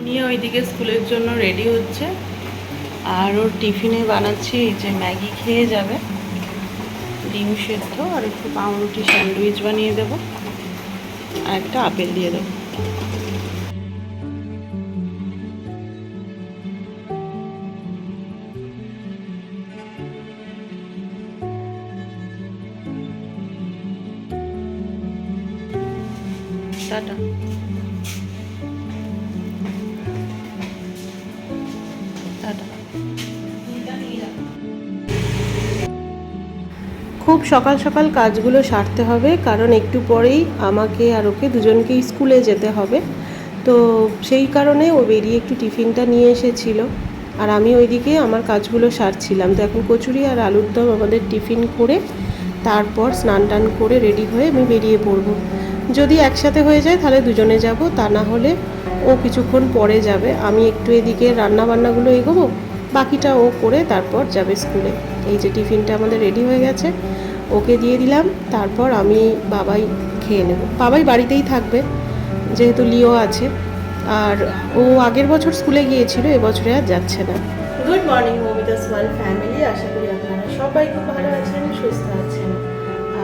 নিয়ে ওইদিকে স্কুলের জন্য রেডি হচ্ছে, আর ওর টিফিনে বানাচ্ছি যে ম্যাগি খেয়ে যাবে, ডিম সেদ্ধ আর একটু পাউরুটি স্যান্ডউইচ বানিয়ে দেবো আর একটা আপেল দিয়ে দেবো। টাটা। খুব সকাল সকাল কাজগুলো সারতে হবে, কারণ একটু পরেই আমাকে আর ওকে দুজনকেই স্কুলে যেতে হবে। তো সেই কারণে ও বেরিয়ে একটু টিফিনটা নিয়ে এসেছিল, আর আমি ওইদিকে আমার কাজগুলো সারছিলাম। তো এখন কচুরি আর আলুর দম আমাদের টিফিন করে তারপর স্নান টান করে রেডি হয়ে আমি বেরিয়ে পড়বো। যদি একসাথে হয়ে যায় তাহলে দুজনে যাব, তা না হলে ও কিছুক্ষণ পরে যাবে। আমি একটু এদিকে রান্না বান্নাগুলো এগোবো, বাকিটা ও করে তারপর যাবে স্কুলে। এই যে টিফিনটা আমাদের রেডি হয়ে গেছে, ওকে দিয়ে দিলাম। তারপর আমি বাবাই খেয়ে নেব। বাবাই বাড়িতেই থাকবে যেহেতু লিও আছে, আর ও আগের বছর স্কুলে গিয়েছিল, এবছরে আর যাচ্ছে না। গুড মর্নিং মমিতাস ওয়ার্ল্ড ফ্যামিলি, আশা করি আপনারা সবাই খুব ভালো আছেন, সুস্থ আছেন।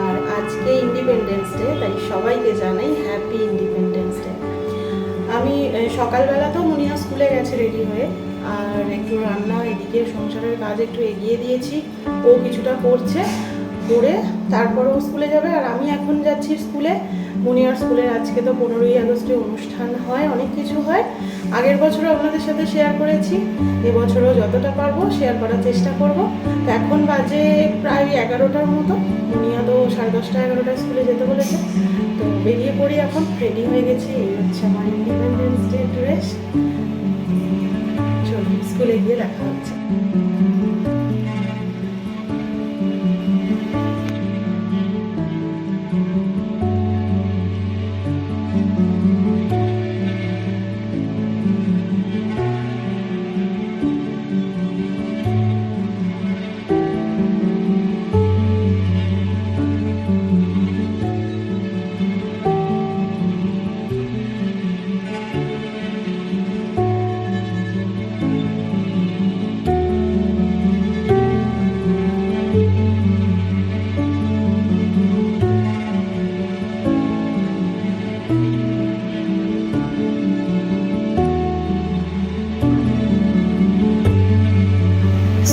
আর আজকে ইন্ডিপেন্ডেন্স ডে, তাই সবাইকে জানাই হ্যাপি ইন্ডিপেন্ডেন্স ডে। আমি সকালবেলা তো মুনিয়া স্কুলে গেছে রেডি হয়ে, আর একটু রান্না এদিকে সংসারের কাজ একটু এগিয়ে দিয়েছি, ও কিছুটা করছে, করে তারপরও স্কুলে যাবে। আর আমি এখন যাচ্ছি স্কুলে, মুনিয়ার স্কুলের আজকে তো 15ই আগস্টে অনুষ্ঠান হয়, অনেক কিছু হয়। আগের বছরও আপনাদের সাথে শেয়ার করেছি, এবছরও যতটা পারবো শেয়ার করার চেষ্টা করব। তো এখন বাজে প্রায় 11টার মতো, মুনিয়া তো 10:30 11টায় স্কুলে যেতে বলেছে। তো বেরিয়ে পড়ি, এখন রেডি হয়ে গেছি। এই হচ্ছে আমার ইন্ডিপেন্ডেন্স ডে ড্রেস। চলুন স্কুলে গিয়ে দেখা হচ্ছে।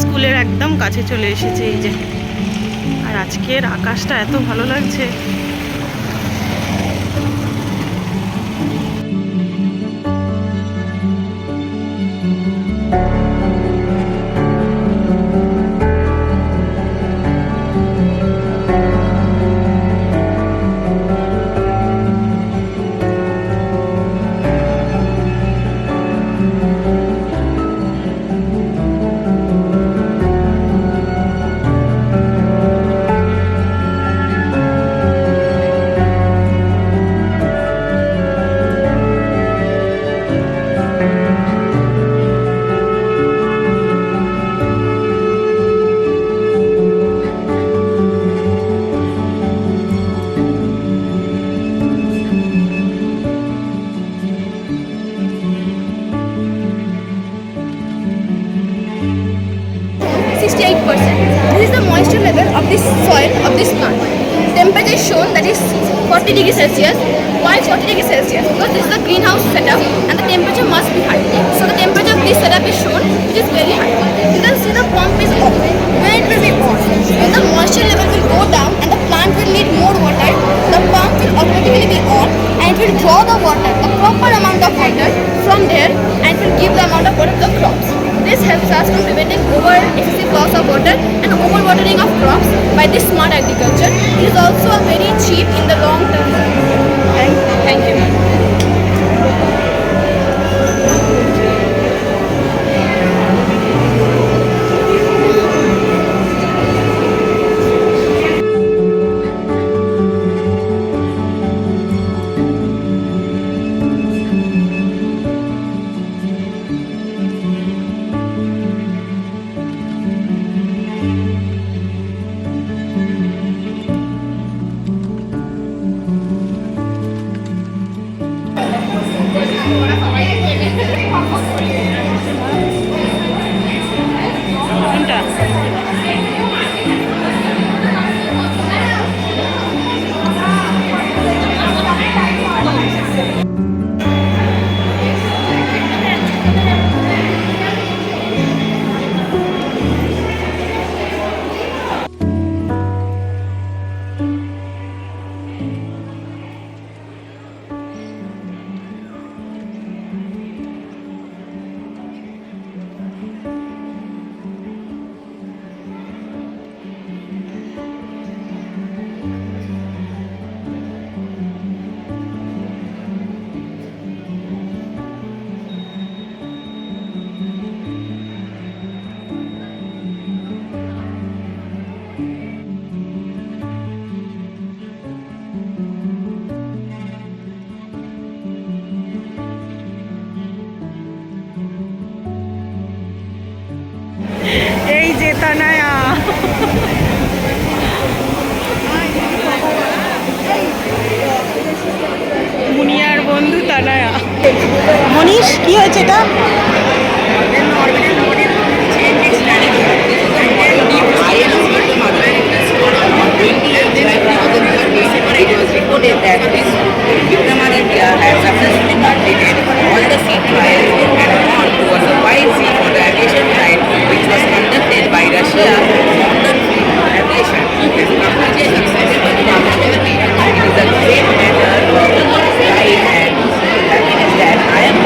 স্কুলের একদম কাছে চলে এসেছে এই যে, আর আজকের আকাশটা এত ভালো লাগছে। This is the moisture level of this soil of this plant. Temperature is shown that is 40 degrees Celsius. Why 40 degrees Celsius? Because this is the greenhouse setup and the temperature must be high. So the temperature of this setup is shown, which is very high. You can see the pump is off. When it will be on, when the moisture level will go down and the plant will need more water, the pump will automatically be on and it will draw the water, the proper amount of water from there, and it will give the amount of water to the crops. This helps us from preventing excessive loss of water and overwatering of crops by this smart agriculture. It is also very cheap in the long term. Thank you. কোনটা? এই যে তানায়া, meunière বন্ধু তানায়া। মনীষ, কি হয়েছে এটা? Vikramaditya had successfully completed all the sea trials and on towards the White Sea for the aviation flight, which was conducted by Russia's Mountain Fleet Aviation. It completed acceptable punctuality. It is a great matter of pride and happiness that I am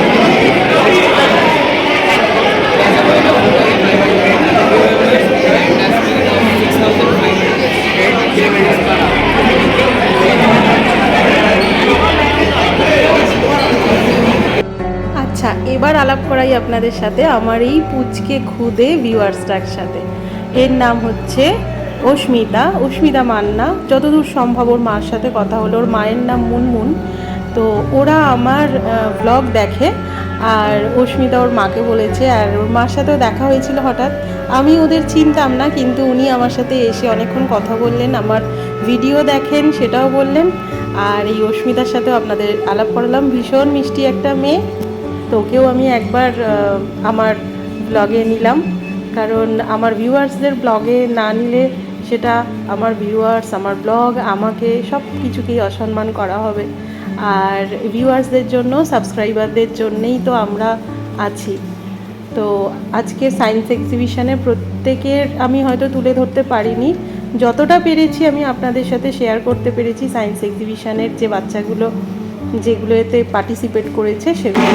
আচ্ছা, এবার আলাপ করাই আপনাদের সাথে আমার এই পুচকে খুদে ভিউয়ার্সটার সাথে। এর নাম হচ্ছে অস্মিতা মান্না। যতদূর সম্ভব ওর মার সাথে কথা হলো। ওর মায়ের নাম মুনমুন। তো ওরা আমার ব্লগ দেখে, আর অস্মিতা ওর মাকে বলেছে, আর ওর মার সাথেও দেখা হয়েছিল হঠাৎ। আমি ওদের চিনতাম না, কিন্তু উনি আমার সাথে এসে অনেকক্ষণ কথা বললেন, আমার ভিডিও দেখেন সেটাও বললেন। আর এই অস্মিতার সাথেও আপনাদের আলাপ করালাম। ভীষণ মিষ্টি একটা মেয়ে। তো ওকেও আমি একবার আমার ব্লগে নিলাম, কারণ আমার ভিউয়ার্সদের ব্লগে না নিলে সেটা আমার ভিউয়ার্স, আমার ব্লগ, আমাকে সব কিছুকেই অসম্মান করা হবে। আর ভিউয়ার্সদের জন্য, সাবস্ক্রাইবারদের জন্যেই তো আমরা আছি। তো আজকে সায়েন্স এক্সিবিশানে প্রত্যেকের আমি হয়তো তুলে ধরতে পারিনি, যতটা পেরেছি আমি আপনাদের সাথে শেয়ার করতে পেরেছি। সায়েন্স এক্সিবিশানের যে বাচ্চাগুলো যেগুলো এতে পার্টিসিপেট করেছে সেগুলো।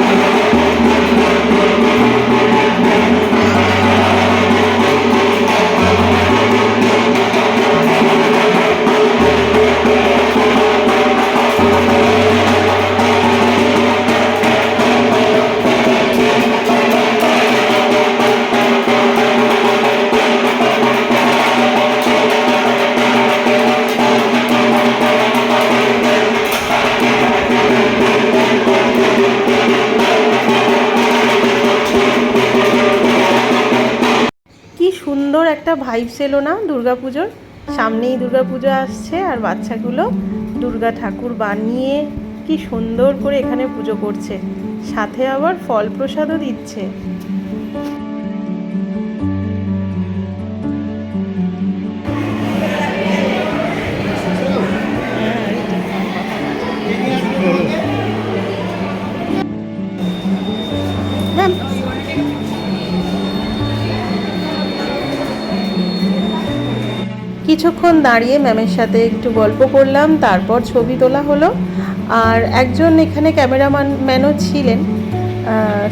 সুন্দর একটা ভাইবস এলো না দুর্গাপুজোর? সামনেই দুর্গাপুজো আসছে, আর বাচ্চাগুলো দুর্গা ঠাকুর বানিয়ে কি সুন্দর করে এখানে পুজো করছে, সাথে আবার ফল প্রসাদও দিচ্ছে। কিছুক্ষণ দাঁড়িয়ে ম্যামের সাথে একটু গল্প করলাম, তারপর ছবি তোলা হলো। আর একজন এখানে ক্যামেরাম্যানও ছিলেন।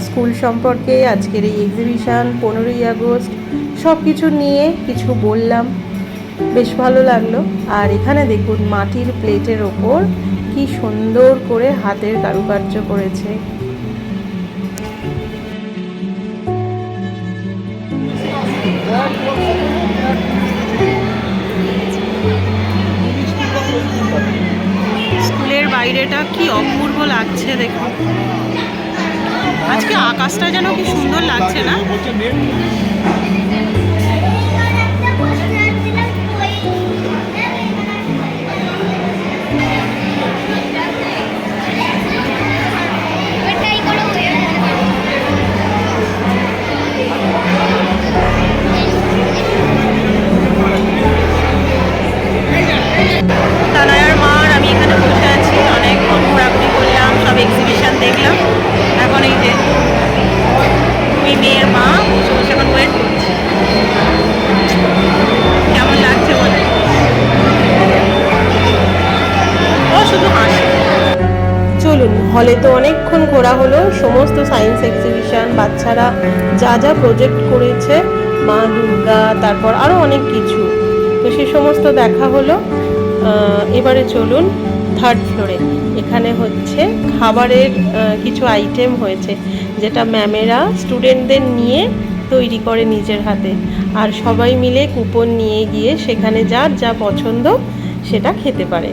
স্কুল সম্পর্কে, আজকের এই এক্সিবিশান, 15ই আগস্ট সব কিছু নিয়ে কিছু বললাম, বেশ ভালো লাগলো। আর এখানে দেখুন মাটির প্লেটের ওপর কি সুন্দর করে হাতের কারুকার্য করেছে। স্কুলের বাইরেটা কি অপূর্ব লাগছে দেখুন। আজকে আকাশটা যেন কি সুন্দর লাগছে না? দেখলাম। এখন এই যে দুই মেয়ের মা এখন ওয়েট করছে। কেমন লাগছে বলে, ও শুধু হাসে। চলুন, হলে তো অনেকক্ষণ ঘোরা হলো, সমস্ত সায়েন্স এক্সিবিশন, বাচ্চারা যা যা প্রজেক্ট করেছে, মা দুর্গা, তারপর আরও অনেক কিছু, তো সে সমস্ত দেখা হলো। এবারে চলুন থার্ড ফ্লোরে। এখানে হচ্ছে খাবারের কিছু আইটেম হয়েছে, যেটা ম্যামেরা স্টুডেন্টদের নিয়ে তৈরি করে নিজের হাতে, আর সবাই মিলে কুপন নিয়ে গিয়ে সেখানে যার যা পছন্দ সেটা খেতে পারে।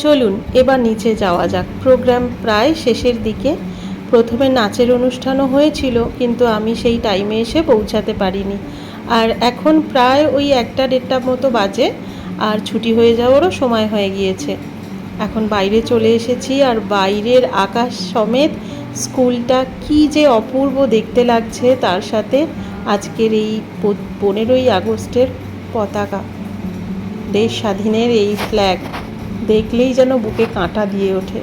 চলুন এবার নিচে যাওয়া যাক। প্রোগ্রাম প্রায় শেষের দিকে। প্রথমে নাচের অনুষ্ঠানও হয়েছিল, কিন্তু আমি সেই টাইমে এসে পৌঁছাতে পারিনি। আর এখন প্রায় ওই 1-1:30 মতো বাজে, আর ছুটি হয়ে যাওয়ারও সময় হয়ে গিয়েছে। এখন বাইরে চলে এসেছি, আর বাইরের আকাশ সমেত স্কুলটা কি যে অপূর্ব দেখতে লাগছে, তার সাথে আজকের এই 15ই আগস্টের পতাকা, দেশ স্বাধীনের এই ফ্ল্যাগ দেখলেই যেন বুকে কাঁটা দিয়ে ওঠে।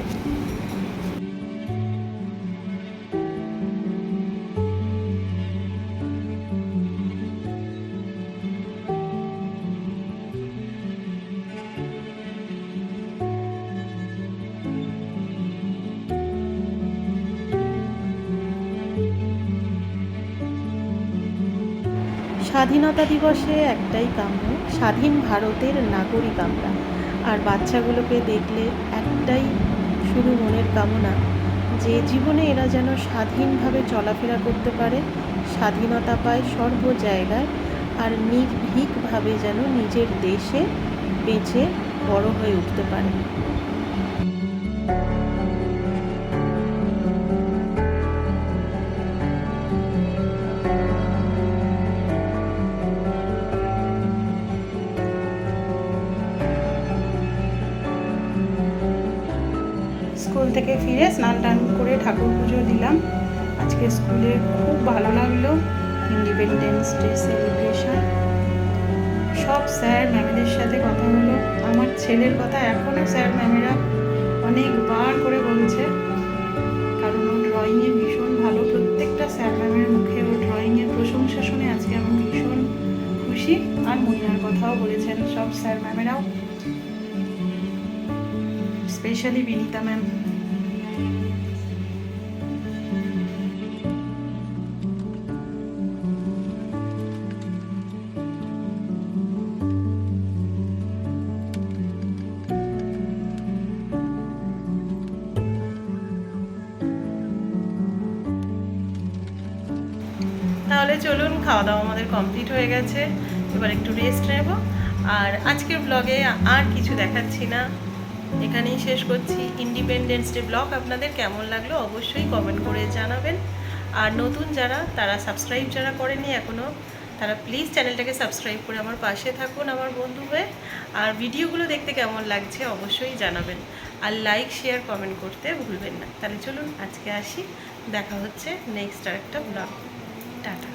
স্বাধীনতা দিবসে একটাই কাম্য, স্বাধীন ভারতের নাগরিক আমরা। আর বাচ্চাগুলোকে দেখলে একটাই শুধু মনের কামনা, যে জীবনে এরা যেন স্বাধীনভাবে চলাফেরা করতে পারে, স্বাধীনতা পায় সর্ব জায়গায়, আর নির্ভীকভাবে যেন নিজের দেশে বেঁচে বড় হয়ে উঠতে পারে। স্কুল থেকে ফিরে স্নান টান করে ঠাকুর পুজো দিলাম। আজকে স্কুলে খুব ভালো লাগলো, ইন্ডিপেন্ডেন্স ডে সেলিব্রেশন। সব স্যার ম্যামেদের সাথে কথা হলো। আমার ছেলের কথা এখনও স্যার ম্যামেরা অনেকবার করে বলছে, কারণ ও ড্রয়িংয়ে ভীষণ ভালো। প্রত্যেকটা স্যার ম্যামের মুখে ও ড্রয়িংয়ের প্রশংসা শুনে আজকে আমি ভীষণ খুশি। আর মনিয়ার কথাও বলেছেন সব স্যার ম্যামেরাও, স্পেশালি বিনীতা ম্যাম। তাহলে চলুন, খাওয়া দাওয়া আমাদের কমপ্লিট হয়ে গেছে, এবার একটু রেস্ট নেব। আর আজকের ব্লগে আর কিছু দেখাচ্ছি না, এখানেই শেষ করছি। ইন্ডিপেন্ডেন্স ডে ব্লগ আপনাদের কেমন লাগলো অবশ্যই কমেন্ট করে জানাবেন। আর নতুন যারা, তারা সাবস্ক্রাইব যারা করেনি এখনও, তারা প্লিজ চ্যানেলটাকে সাবস্ক্রাইব করে আমার পাশে থাকুন আমার বন্ধু হয়ে। আর ভিডিওগুলো দেখতে কেমন লাগছে অবশ্যই জানাবেন, আর লাইক শেয়ার কমেন্ট করতে ভুলবেন না। তাহলে চলুন আজকে আসি, দেখা হচ্ছে নেক্সট আরেকটা ব্লগ। টাটা।